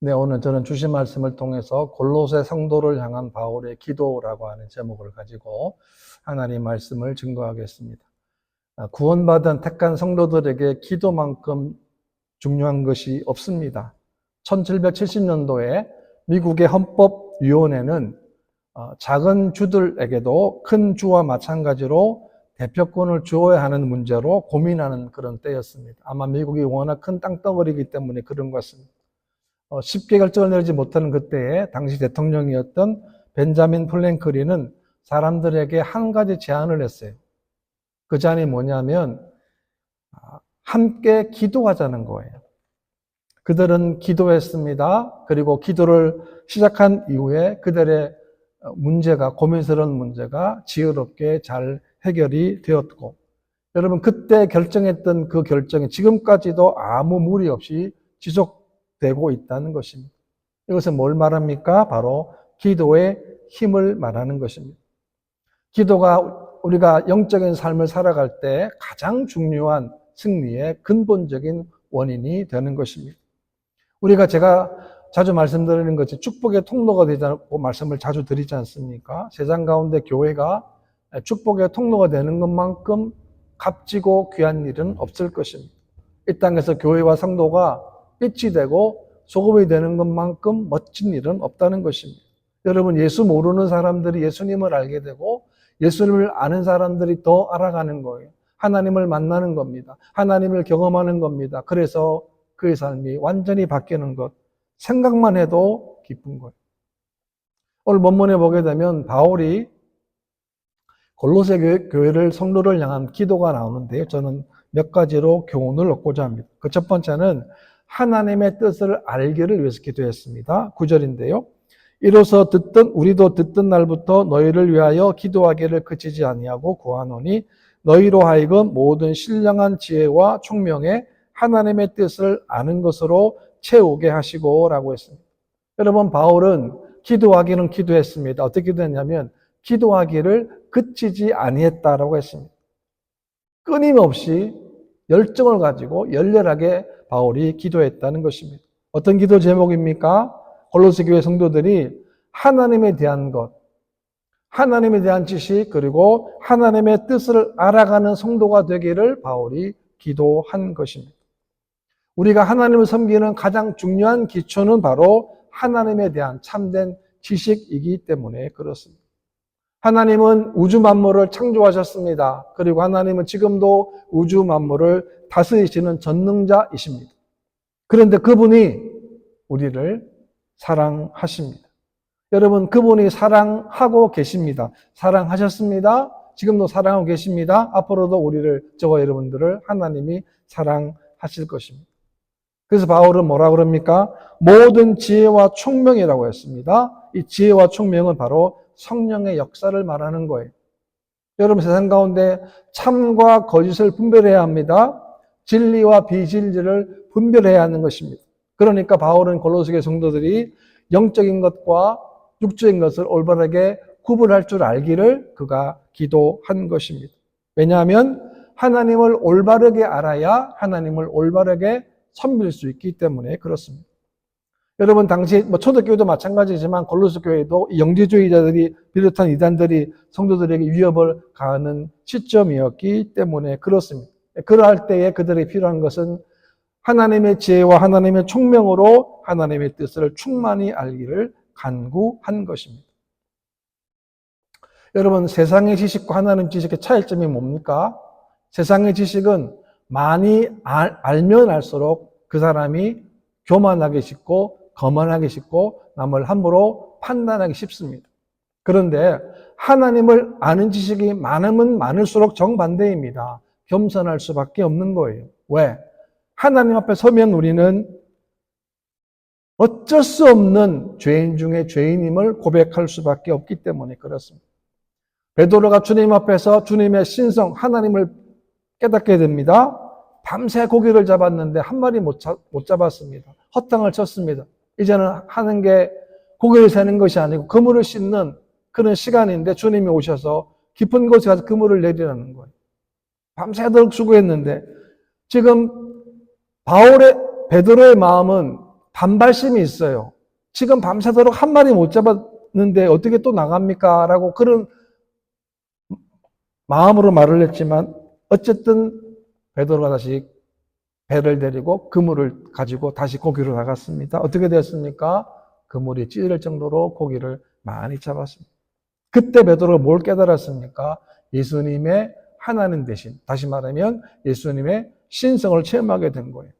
네, 오늘 저는 주신 말씀을 통해서 골로새 성도를 향한 바울의 기도라고 하는 제목을 가지고 하나님 말씀을 증거하겠습니다. 구원받은 택한 성도들에게 기도만큼 중요한 것이 없습니다. 1770년도에 미국의 헌법위원회는 작은 주들에게도 큰 주와 마찬가지로 대표권을 주어야 하는 문제로 고민하는 그런 때였습니다. 아마 미국이 워낙 큰 땅덩어리이기 때문에 그런 것 같습니다. 쉽게 결정을 내리지 못하는 그때에 당시 대통령이었던 벤자민 프랭클린은 사람들에게 한 가지 제안을 했어요. 그 제안이 뭐냐면 함께 기도하자는 거예요. 그들은 기도했습니다. 그리고 기도를 시작한 이후에 그들의 문제가, 고민스러운 문제가 지혜롭게 잘 해결이 되었고, 여러분 그때 결정했던 그 결정이 지금까지도 아무 무리 없이 지속되고 있다는 것입니다. 이것은 뭘 말합니까? 바로 기도의 힘을 말하는 것입니다. 기도가 우리가 영적인 삶을 살아갈 때 가장 중요한 승리의 근본적인 원인이 되는 것입니다. 제가 자주 말씀드리는 것이 축복의 통로가 되자고 말씀을 자주 드리지 않습니까? 세상 가운데 교회가 축복의 통로가 되는 것만큼 값지고 귀한 일은 없을 것입니다. 이 땅에서 교회와 성도가 빛이 되고 소금이 되는 것만큼 멋진 일은 없다는 것입니다. 여러분, 예수 모르는 사람들이 예수님을 알게 되고 예수님을 아는 사람들이 더 알아가는 거예요. 하나님을 만나는 겁니다. 하나님을 경험하는 겁니다. 그래서 그의 삶이 완전히 바뀌는 것, 생각만 해도 기쁜 거예요. 오늘 본문에 보게 되면 바울이 골로새 교회를 성도를 향한 기도가 나오는데요. 저는 몇 가지로 교훈을 얻고자 합니다. 그 첫 번째는 하나님의 뜻을 알기를 위해서 기도했습니다. 9절인데요. 이로써 우리도 듣던 날부터 너희를 위하여 기도하기를 그치지 아니하고 구하노니 너희로 하여금 모든 신령한 지혜와 총명에 하나님의 뜻을 아는 것으로 채우게 하시고 라고 했습니다. 여러분, 바울은 기도하기는 기도했습니다. 어떻게 기도했냐면 기도하기를 그치지 아니했다라고 했습니다. 끊임없이 열정을 가지고 열렬하게 바울이 기도했다는 것입니다. 어떤 기도 제목입니까? 골로새 교회 성도들이 하나님에 대한 것, 하나님에 대한 지식, 그리고 하나님의 뜻을 알아가는 성도가 되기를 바울이 기도한 것입니다. 우리가 하나님을 섬기는 가장 중요한 기초는 바로 하나님에 대한 참된 지식이기 때문에 그렇습니다. 하나님은 우주 만물을 창조하셨습니다. 그리고 하나님은 지금도 우주 만물을 다스리시는 전능자이십니다. 그런데 그분이 우리를 사랑하십니다. 여러분, 그분이 사랑하고 계십니다. 사랑하셨습니다. 지금도 사랑하고 계십니다. 앞으로도 저와 여러분들을 하나님이 사랑하실 것입니다. 그래서 바울은 뭐라 그럽니까? 모든 지혜와 총명이라고 했습니다. 이 지혜와 총명은 바로 성령의 역사를 말하는 거예요. 여러분, 세상 가운데 참과 거짓을 분별해야 합니다. 진리와 비진리를 분별해야 하는 것입니다. 그러니까 바울은 골로새 성도들이 영적인 것과 육적인 것을 올바르게 구분할 줄 알기를 그가 기도한 것입니다. 왜냐하면 하나님을 올바르게 알아야 하나님을 올바르게 섬길 수 있기 때문에 그렇습니다. 여러분, 당시 초대교회도 마찬가지지만 골로새 교회도 영지주의자들이 비롯한 이단들이 성도들에게 위협을 가하는 시점이었기 때문에 그렇습니다. 그러할 때에 그들이 필요한 것은 하나님의 지혜와 하나님의 총명으로 하나님의 뜻을 충만히 알기를 간구한 것입니다. 여러분, 세상의 지식과 하나님 지식의 차이점이 뭡니까? 세상의 지식은 많이 알면 알수록 그 사람이 교만하게 쉽고 거만하게 쉽고 남을 함부로 판단하기 쉽습니다. 그런데 하나님을 아는 지식이 많으면 많을수록 정반대입니다. 겸손할 수밖에 없는 거예요. 왜? 하나님 앞에 서면 우리는 어쩔 수 없는 죄인 중에 죄인임을 고백할 수밖에 없기 때문에 그렇습니다. 베드로가 주님 앞에서 주님의 신성, 하나님을 깨닫게 됩니다. 밤새 고기를 잡았는데 한 마리 못 잡았습니다. 헛땅을 쳤습니다. 이제는 하는 게 고기를 세는 것이 아니고 그물을 씻는 그런 시간인데 주님이 오셔서 깊은 곳에 가서 그물을 내리라는 거예요. 밤새도록 수고했는데 지금 베드로의 마음은 반발심이 있어요. 지금 밤새도록 한 마리 못 잡았는데 어떻게 또 나갑니까? 라고 그런 마음으로 말을 했지만 어쨌든 베드로가 다시 배를 데리고 그물을 가지고 다시 고기로 나갔습니다. 어떻게 되었습니까? 그물이 찢을 정도로 고기를 많이 잡았습니다. 그때 베드로가 뭘 깨달았습니까? 예수님의 하나님 대신, 다시 말하면 예수님의 신성을 체험하게 된 거예요.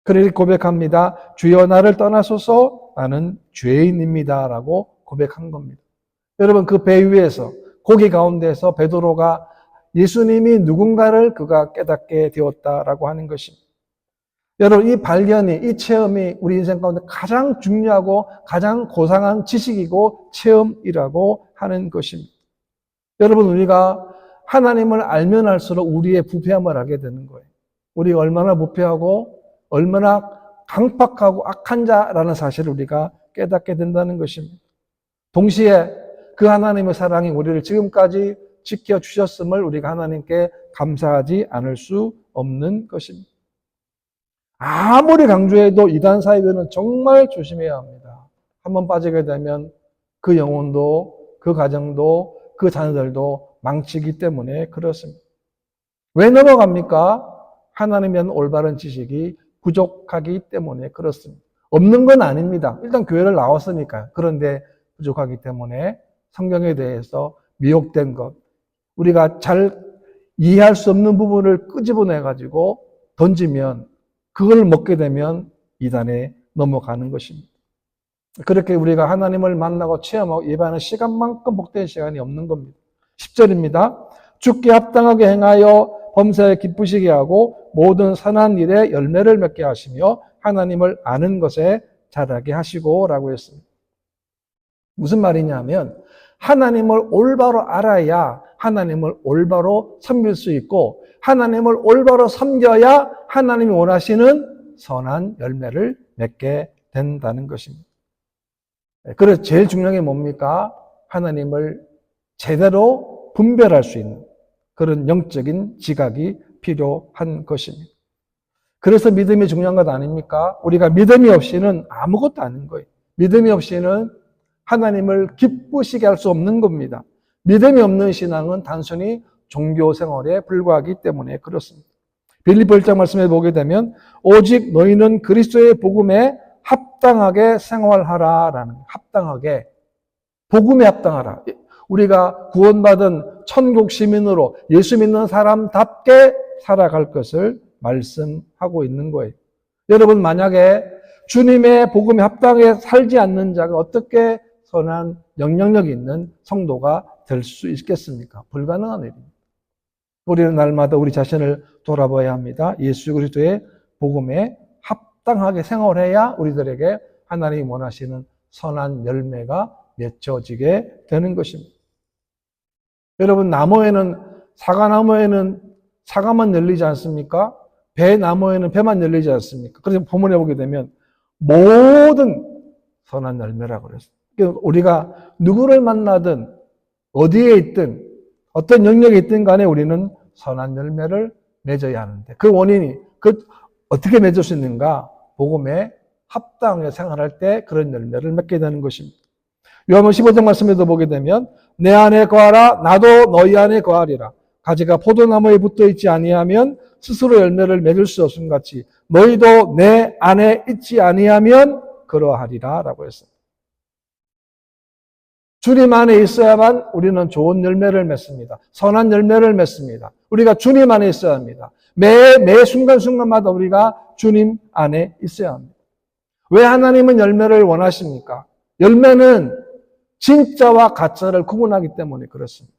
그러니 고백합니다. 주여 나를 떠나소서 나는 죄인입니다. 라고 고백한 겁니다. 여러분 그 배 위에서 고기 가운데서 베드로가 예수님이 누군가를 그가 깨닫게 되었다라고 하는 것입니다. 여러분 이 발견이, 이 체험이 우리 인생 가운데 가장 중요하고 가장 고상한 지식이고 체험이라고 하는 것입니다. 여러분 우리가 하나님을 알면 알수록 우리의 부패함을 알게 되는 거예요. 우리가 얼마나 부패하고 얼마나 강팍하고 악한 자라는 사실을 우리가 깨닫게 된다는 것입니다. 동시에 그 하나님의 사랑이 우리를 지금까지 지켜주셨음을 우리가 하나님께 감사하지 않을 수 없는 것입니다. 아무리 강조해도 이단 사이비는 정말 조심해야 합니다. 한번 빠지게 되면 그 영혼도 그 가정도 그 자녀들도 망치기 때문에 그렇습니다. 왜 넘어갑니까? 하나님에 대한 올바른 지식이 부족하기 때문에 그렇습니다. 없는 건 아닙니다. 일단 교회를 나왔으니까요. 그런데 부족하기 때문에 성경에 대해서 미혹된 것, 우리가 잘 이해할 수 없는 부분을 끄집어내가지고 던지면 그걸 먹게 되면 이단에 넘어가는 것입니다. 그렇게 우리가 하나님을 만나고 체험하고 예배하는 시간만큼 복된 시간이 없는 겁니다. 10절입니다. 주께 합당하게 행하여 범사에 기쁘시게 하고 모든 선한 일에 열매를 맺게 하시며 하나님을 아는 것에 자라게 하시고 라고 했습니다. 무슨 말이냐면 하나님을 올바로 알아야 하나님을 올바로 섬길 수 있고 하나님을 올바로 섬겨야 하나님이 원하시는 선한 열매를 맺게 된다는 것입니다. 그래서 제일 중요한 게 뭡니까? 하나님을 제대로 분별할 수 있는 그런 영적인 지각이 필요한 것입니다. 그래서 믿음이 중요한 것 아닙니까? 우리가 믿음이 없이는 아무것도 아닌 거예요. 믿음이 없이는 하나님을 기쁘시게 할 수 없는 겁니다. 믿음이 없는 신앙은 단순히 종교 생활에 불과하기 때문에 그렇습니다. 빌립보 1장 말씀에 보게 되면 오직 너희는 그리스도의 복음에 합당하게 생활하라라는, 합당하게 복음에 합당하라. 우리가 구원받은 천국 시민으로 예수 믿는 사람답게 살아갈 것을 말씀하고 있는 거예요. 여러분 만약에 주님의 복음에 합당하게 살지 않는 자가 어떻게 선한 영향력 있는 성도가 될 수 있겠습니까? 불가능한 일입니다. 우리는 날마다 우리 자신을 돌아봐야 합니다. 예수 그리스도의 복음에 합당하게 생활해야 우리들에게 하나님이 원하시는 선한 열매가 맺혀지게 되는 것입니다. 여러분 나무에는 사과나무에는 사과만 열리지 않습니까? 배나무에는 배만 열리지 않습니까? 그래서 본문에 보게 되면 모든 선한 열매라고 그랬어요. 우리가 누구를 만나든 어디에 있든 어떤 영역에 있든 간에 우리는 선한 열매를 맺어야 하는데 그 원인이 어떻게 맺을 수 있는가? 복음에 합당하게 생활할 때 그런 열매를 맺게 되는 것입니다. 요한복음 15장 말씀에도 보게 되면 내 안에 거하라 나도 너희 안에 거하리라. 가지가 포도나무에 붙어 있지 아니하면 스스로 열매를 맺을 수 없음 같이 너희도 내 안에 있지 아니하면 그러하리라 라고 했습니다. 주님 안에 있어야만 우리는 좋은 열매를 맺습니다. 선한 열매를 맺습니다. 우리가 주님 안에 있어야 합니다. 매 순간순간마다 우리가 주님 안에 있어야 합니다. 왜 하나님은 열매를 원하십니까? 열매는 진짜와 가짜를 구분하기 때문에 그렇습니다.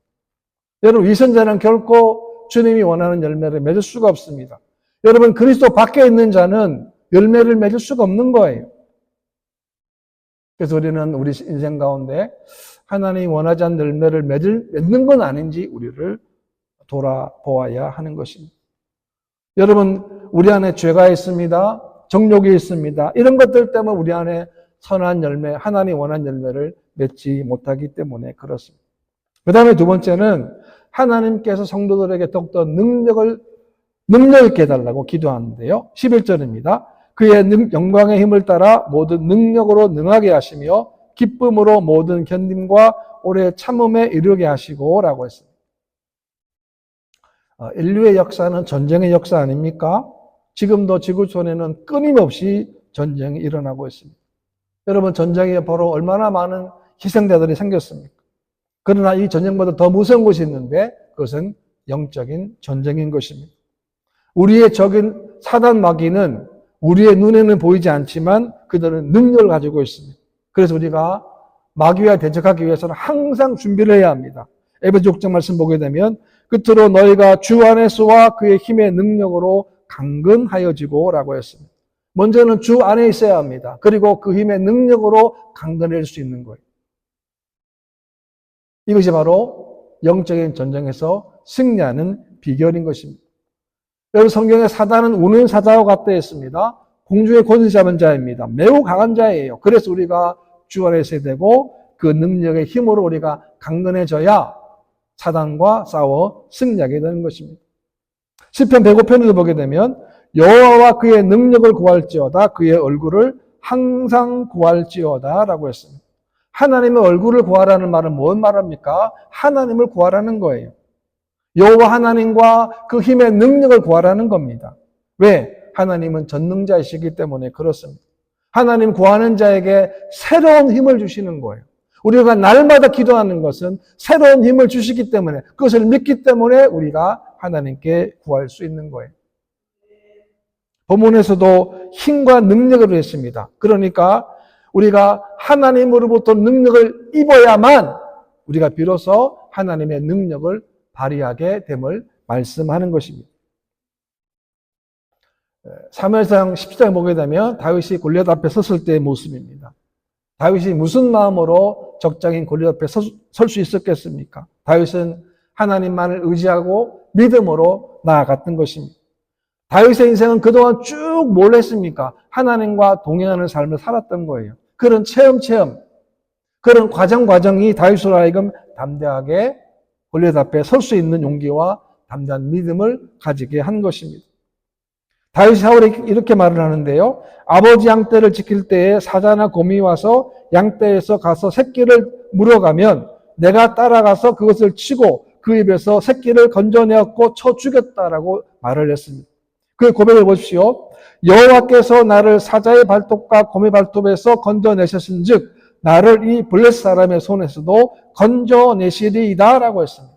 여러분 위선자는 결코 주님이 원하는 열매를 맺을 수가 없습니다. 여러분 그리스도 밖에 있는 자는 열매를 맺을 수가 없는 거예요. 그래서 우리는 우리 인생 가운데 하나님이 원하지 않는 열매를 맺는 건 아닌지 우리를 돌아보아야 하는 것입니다. 여러분 우리 안에 죄가 있습니다. 정욕이 있습니다. 이런 것들 때문에 우리 안에 선한 열매, 하나님 원하는 열매를 맺지 못하기 때문에 그렇습니다. 그 다음에 두 번째는 하나님께서 성도들에게 더욱더 능력을 있게 해달라고 기도하는데요. 11절입니다. 그의 영광의 힘을 따라 모든 능력으로 능하게 하시며 기쁨으로 모든 견딤과 오래 참음에 이르게 하시고 라고 했습니다. 인류의 역사는 전쟁의 역사 아닙니까? 지금도 지구촌에는 끊임없이 전쟁이 일어나고 있습니다. 여러분, 전쟁에 바로 얼마나 많은 희생자들이 생겼습니까? 그러나 이 전쟁보다 더 무서운 것이 있는데 그것은 영적인 전쟁인 것입니다. 우리의 적인 사단 마귀는 우리의 눈에는 보이지 않지만 그들은 능력을 가지고 있습니다. 그래서 우리가 마귀와 대적하기 위해서는 항상 준비를 해야 합니다. 에베소 6장 말씀 보게 되면 끝으로 너희가 주 안에서와 그의 힘의 능력으로 강건하여지고 라고 했습니다. 먼저는 주 안에 있어야 합니다. 그리고 그 힘의 능력으로 강건할 수 있는 거예요. 이것이 바로 영적인 전쟁에서 승리하는 비결인 것입니다. 여러분, 성경에 사단은 우는 사자와 같다 했습니다. 공중의 권세 잡은 자입니다. 매우 강한 자예요. 그래서 우리가 주 안에 있어야 되고 그 능력의 힘으로 우리가 강건해져야 사단과 싸워 승리하게 되는 것입니다. 시편 105편에도 보게 되면 여호와와 그의 능력을 구할지어다 그의 얼굴을 항상 구할지어다 라고 했습니다. 하나님의 얼굴을 구하라는 말은 뭔 말입니까? 하나님을 구하라는 거예요. 여호와 하나님과 그 힘의 능력을 구하라는 겁니다. 왜? 하나님은 전능자이시기 때문에 그렇습니다. 하나님 구하는 자에게 새로운 힘을 주시는 거예요. 우리가 날마다 기도하는 것은 새로운 힘을 주시기 때문에 그것을 믿기 때문에 우리가 하나님께 구할 수 있는 거예요. 본문에서도 힘과 능력을 했습니다. 그러니까 우리가 하나님으로부터 능력을 입어야만 우리가 비로소 하나님의 능력을 발휘하게 됨을 말씀하는 것입니다. 사무엘상 10장에 보게 되면 다윗이 골리앗 앞에 섰을 때의 모습입니다. 다윗이 무슨 마음으로 적장인 골리앗 앞에 설 수 있었겠습니까? 다윗은 하나님만을 의지하고 믿음으로 나아갔던 것입니다. 다윗의 인생은 그동안 쭉 뭘 했습니까? 하나님과 동행하는 삶을 살았던 거예요. 그런 체험, 그런 과정이 다윗으로 하여금 담대하게 골리앗 앞에 설 수 있는 용기와 담대한 믿음을 가지게 한 것입니다. 다윗이 사울에게 이렇게 말을 하는데요. 아버지 양떼를 지킬 때에 사자나 곰이 와서 양떼에서 가서 새끼를 물어가면 내가 따라가서 그것을 치고 그 입에서 새끼를 건져내었고 쳐 죽였다라고 말을 했습니다. 그 고백을 보십시오. 여호와께서 나를 사자의 발톱과 곰의 발톱에서 건져내셨은즉 나를 이 블레셋 사람의 손에서도 건져내시리이다 라고 했습니다.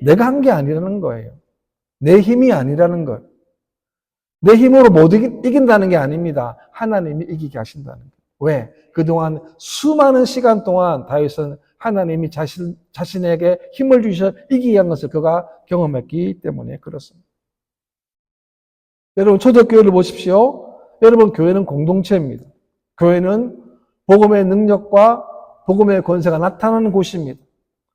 내가 한 게 아니라는 거예요. 내 힘이 아니라는 거예요. 내 힘으로 못 이긴다는 게 아닙니다. 하나님이 이기게 하신다는 거예요. 왜? 그동안 수많은 시간 동안 다윗은 하나님이 자신에게 힘을 주셔 이기게 한 것을 그가 경험했기 때문에 그렇습니다. 여러분, 초대교회를 보십시오. 여러분, 교회는 공동체입니다. 교회는 복음의 능력과 복음의 권세가 나타나는 곳입니다.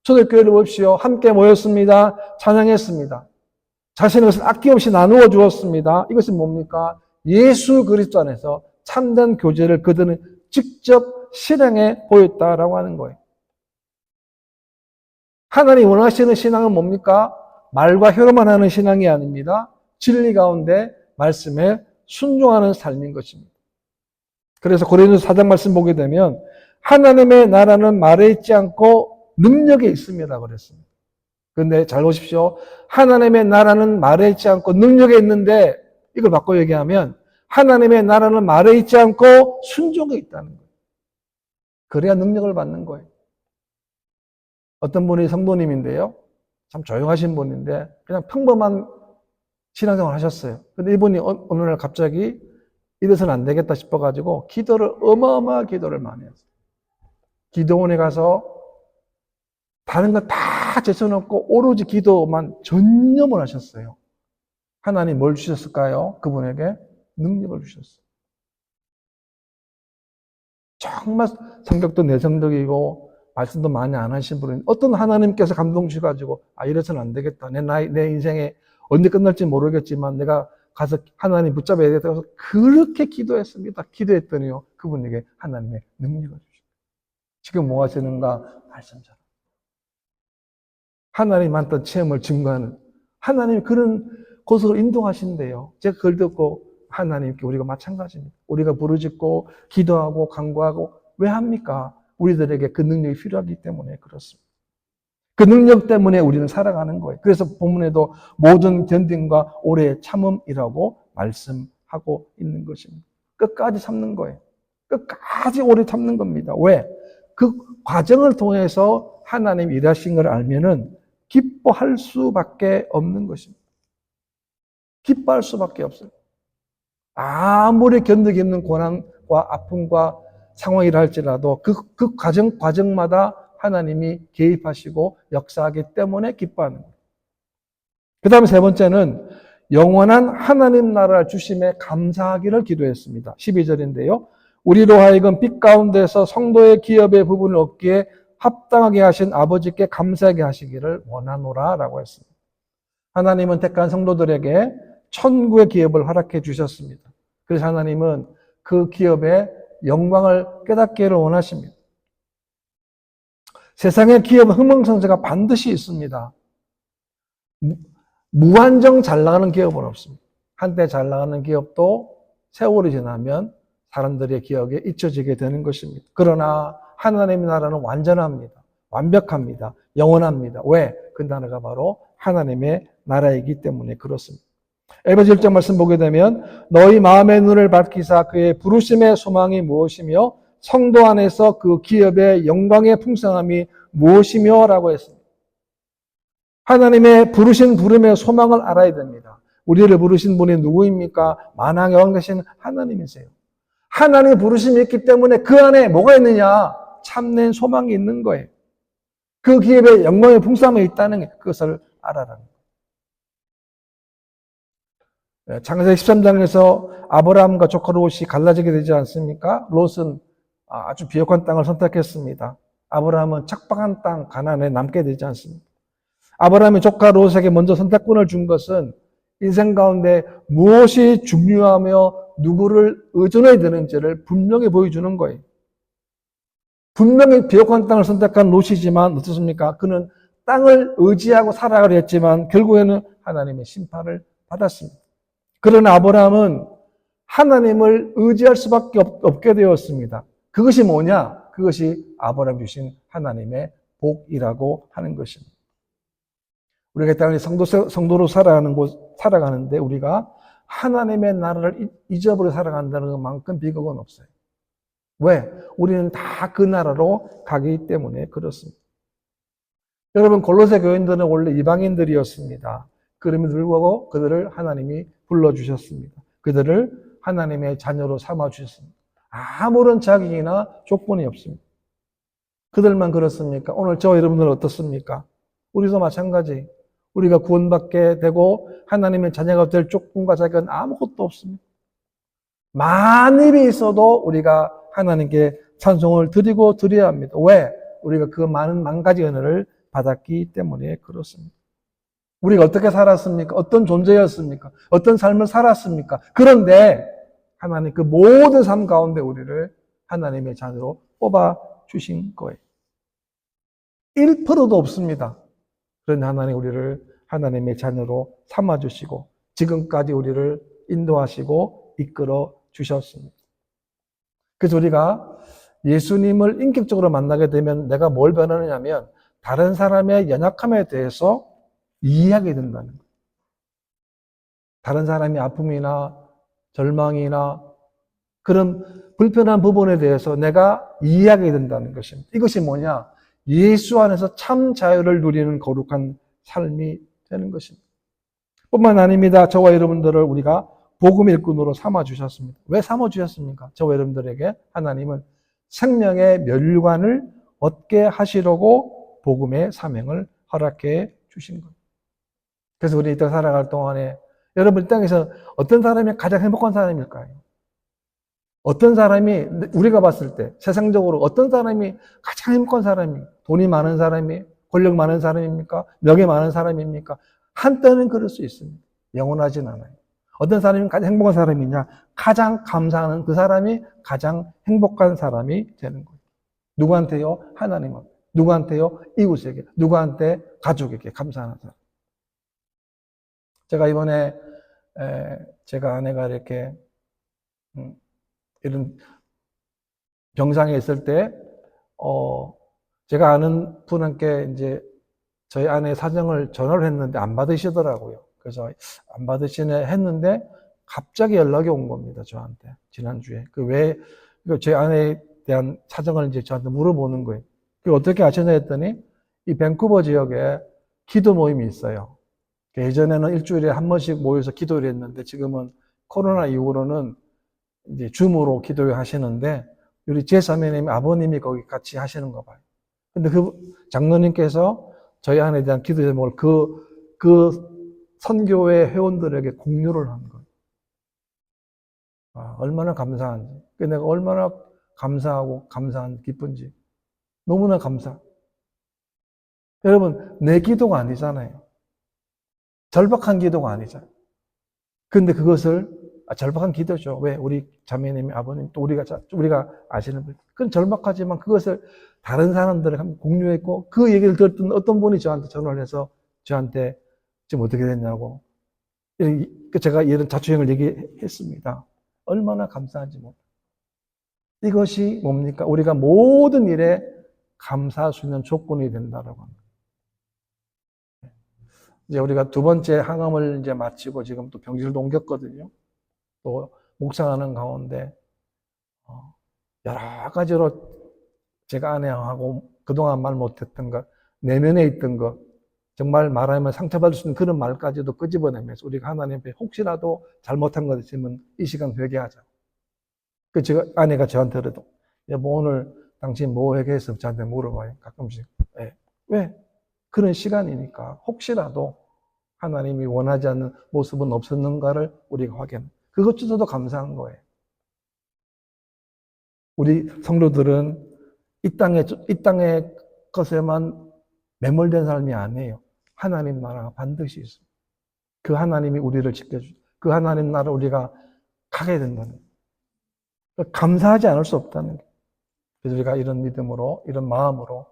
초대교회를 보십시오. 함께 모였습니다. 찬양했습니다. 자신의 것을 아낌없이 나누어 주었습니다. 이것은 뭡니까? 예수 그리스도 안에서 참된 교제를 그들은 직접 실행해 보였다라고 하는 거예요. 하나님 원하시는 신앙은 뭡니까? 말과 혀로만 하는 신앙이 아닙니다. 진리 가운데 말씀에 순종하는 삶인 것입니다. 그래서 고린도서 4장 말씀 보게 되면 하나님의 나라는 말에 있지 않고 능력에 있습니다 그랬습니다. 그런데 잘 보십시오. 하나님의 나라는 말에 있지 않고 능력에 있는데 이걸 바꿔 얘기하면 하나님의 나라는 말에 있지 않고 순종에 있다는 거예요. 그래야 능력을 받는 거예요. 어떤 분이 성도님인데요. 참 조용하신 분인데 그냥 평범한 신앙생활 하셨어요. 근데 이분이 어느 날 갑자기 이래서는 안 되겠다 싶어가지고 어마어마한 기도를 많이 했어요. 기도원에 가서 다른 거 다 제쳐놓고 오로지 기도만 전념을 하셨어요. 하나님 뭘 주셨을까요? 그분에게 능력을 주셨어요. 정말 성격도 내성적이고 말씀도 많이 안 하신 분은 어떤 하나님께서 감동 주셔가지고 이래서는 안 되겠다. 내 인생에 언제 끝날지 모르겠지만 내가 가서 하나님 붙잡아야 되겠다. 그래서 그렇게 기도했습니다. 기도했더니요. 그분에게 하나님의 능력을 주셨어요. 지금 뭐 하시는가? 말씀처럼. 하나님한테 체험을 증거하는 하나님이 그런 곳으로 인도하신대요. 제가 그걸 듣고 하나님께 우리가 마찬가지입니다. 우리가 부르짖고 기도하고 간구하고 왜 합니까? 우리들에게 그 능력이 필요하기 때문에 그렇습니다. 그 능력 때문에 우리는 살아가는 거예요. 그래서 본문에도 모든 견딤과 오래 참음이라고 말씀하고 있는 것입니다. 끝까지 참는 거예요. 끝까지 오래 참는 겁니다. 왜? 그 과정을 통해서 하나님 일하신 걸 알면은 기뻐할 수밖에 없는 것입니다. 기뻐할 수밖에 없어요. 아무리 견디기 힘든 고난과 아픔과 상황이라 할지라도 그 과정마다 하나님이 개입하시고 역사하기 때문에 기뻐하는 거예요. 그 다음에 세 번째는 영원한 하나님 나라를 주심에 감사하기를 기도했습니다. 12절인데요. 우리로 하여금 빛 가운데서 성도의 기업의 부분을 얻기에 합당하게 하신 아버지께 감사하게 하시기를 원하노라 라고 했습니다. 하나님은 택한 성도들에게 천국의 기업을 허락해 주셨습니다. 그래서 하나님은 그 기업의 영광을 깨닫기를 원하십니다. 세상의 기업은 흥망성쇠가 반드시 있습니다. 무한정 잘 나가는 기업은 없습니다. 한때 잘 나가는 기업도 세월이 지나면 사람들의 기억에 잊혀지게 되는 것입니다. 그러나 하나님의 나라는 완전합니다. 완벽합니다. 영원합니다. 왜? 그 나라가 바로 하나님의 나라이기 때문에 그렇습니다. 에베소 1장 말씀 보게 되면 너희 마음의 눈을 밝히사 그의 부르심의 소망이 무엇이며 성도 안에서 그 기업의 영광의 풍성함이 무엇이며 라고 했습니다. 하나님의 부르신 부름의 소망을 알아야 됩니다. 우리를 부르신 분이 누구입니까? 만왕의 왕 되신 하나님이세요. 하나님의 부르심이 있기 때문에 그 안에 뭐가 있느냐? 참된 소망이 있는 거예요. 그 기업의 영광의 풍성함이 있다는 게 그것을 알아라는 거예요. 창세기 13장에서 아브라함과 조카 롯이 갈라지게 되지 않습니까? 롯은 아주 비옥한 땅을 선택했습니다. 아브라함은 척박한 땅 가나안에 남게 되지 않습니다. 아브라함이 조카 롯에게 먼저 선택권을 준 것은 인생 가운데 무엇이 중요하며 누구를 의존해야 되는지를 분명히 보여주는 거예요. 분명히 비옥한 땅을 선택한 롯이지만 어떻습니까? 그는 땅을 의지하고 살아가려 했지만 결국에는 하나님의 심판을 받았습니다. 그러나 아브라함은 하나님을 의지할 수밖에 없게 되었습니다. 그것이 뭐냐? 그것이 아브라함 주신 하나님의 복이라고 하는 것입니다. 우리가 땅에 성도로 살아가는데 우리가 하나님의 나라를 잊어버려 살아간다는 것만큼 비극은 없어요. 왜? 우리는 다 그 나라로 가기 때문에 그렇습니다. 여러분, 골로새 교인들은 원래 이방인들이었습니다. 그럼에도 불구하고 그들을 하나님이 불러주셨습니다. 그들을 하나님의 자녀로 삼아주셨습니다. 아무런 자격이나 조건이 없습니다. 그들만 그렇습니까? 오늘 저와 여러분들은 어떻습니까? 우리도 마찬가지. 우리가 구원받게 되고 하나님의 자녀가 될 조건과 자격은 아무것도 없습니다. 만입이 있어도 우리가 하나님께 찬송을 드리고 드려야 합니다. 왜? 우리가 그 많은 만 가지 은혜를 받았기 때문에 그렇습니다. 우리가 어떻게 살았습니까? 어떤 존재였습니까? 어떤 삶을 살았습니까? 그런데 하나님 그 모든 삶 가운데 우리를 하나님의 자녀로 뽑아 주신 거예요. 1%도 없습니다. 그런데 하나님 우리를 하나님의 자녀로 삼아주시고 지금까지 우리를 인도하시고 이끌어 주셨습니다. 그래서 우리가 예수님을 인격적으로 만나게 되면 내가 뭘 변하느냐면 다른 사람의 연약함에 대해서 이해하게 된다는 거예요. 다른 사람의 아픔이나 절망이나 그런 불편한 부분에 대해서 내가 이해하게 된다는 것입니다. 이것이 뭐냐? 예수 안에서 참 자유를 누리는 거룩한 삶이 되는 것입니다. 뿐만 아닙니다. 저와 여러분들을 우리가 복음의 일꾼으로 삼아주셨습니다. 왜 삼아주셨습니까? 저와 여러분들에게 하나님은 생명의 멸류관을 얻게 하시려고 복음의 사명을 허락해 주신 거예요. 그래서 우리 이 땅 살아갈 동안에 여러분 이 땅에서 어떤 사람이 가장 행복한 사람일까요? 어떤 사람이 우리가 봤을 때 세상적으로 어떤 사람이 가장 행복한 사람이 돈이 많은 사람이 권력 많은 사람입니까? 명예 많은 사람입니까? 한때는 그럴 수 있습니다. 영원하진 않아요. 어떤 사람이 가장 행복한 사람이냐? 가장 감사하는 그 사람이 가장 행복한 사람이 되는 거예요. 누구한테요? 하나님한테. 누구한테요? 이웃에게. 누구한테? 가족에게 감사하는 사람. 제가 이번에 제가 아내가 이렇게 이런 병상에 있을 때, 제가 아는 분한테 이제 저희 아내 사정을 전화를 했는데 안 받으시더라고요. 그래서 안 받으시네 했는데 갑자기 연락이 온 겁니다. 저한테. 지난주에. 제 아내에 대한 사정을 이제 저한테 물어보는 거예요. 그 어떻게 아셨냐 했더니 이 밴쿠버 지역에 기도 모임이 있어요. 예전에는 일주일에 한 번씩 모여서 기도를 했는데 지금은 코로나 이후로는 이제 줌으로 기도를 하시는데 우리 제3회님 아버님이 거기 같이 하시는 거 봐요. 근데 그 장로님께서 저희 아내에 대한 기도 제목을 그 선교회 회원들에게 공유를 한 거예요. 얼마나 감사한지. 내가 얼마나 감사하고 기쁜지. 너무나 감사. 여러분, 내 기도가 아니잖아요. 절박한 기도가 아니잖아요. 근데 그것을, 절박한 기도죠. 왜? 우리 자매님이 아버님, 또 우리가 아시는 분. 그건 절박하지만 그것을 다른 사람들에게 공유했고, 그 얘기를 들었던 어떤 분이 저한테 전화를 해서 저한테 지금 어떻게 됐냐고. 제가 이런 자초행을 얘기했습니다. 얼마나 감사한지 모르겠어요. 이것이 뭡니까? 우리가 모든 일에 감사할 수 있는 조건이 된다라고 합니다. 이제 우리가 두 번째 항암을 이제 마치고 지금 또 병실도 옮겼거든요. 또 묵상하는 가운데 여러 가지로 제가 아내하고 그동안 말 못했던 것, 내면에 있던 것, 정말 말하면 상처받을 수 있는 그런 말까지도 끄집어내면서 우리가 하나님 앞에 혹시라도 잘못한 것 있으면 이 시간 회개하자. 제가 아내가 저한테 그래도 여보 오늘 당신 뭐 회개했어? 저한테 물어봐요. 가끔씩. 네. 왜? 그런 시간이니까 혹시라도 하나님이 원하지 않는 모습은 없었는가를 우리가 확인. 그것조차도 감사한 거예요. 우리 성도들은 이 땅의 것에만 매몰된 삶이 아니에요. 하나님 나라가 반드시 있어요. 그 하나님이 우리를 지켜주죠. 그 하나님 나라 우리가 가게 된다는 거예요. 감사하지 않을 수 없다는 거예요. 그래서 우리가 이런 믿음으로, 이런 마음으로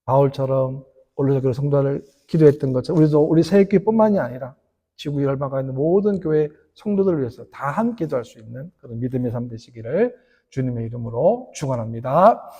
바울처럼 올로서교 성도를 기도했던 것처럼 우리 새교회뿐만이 아니라 지구 열방가 있는 모든 교회 성도들을 위해서 다 함께 기도할 수 있는 그런 믿음의 삶 되시기를 주님의 이름으로 축원합니다.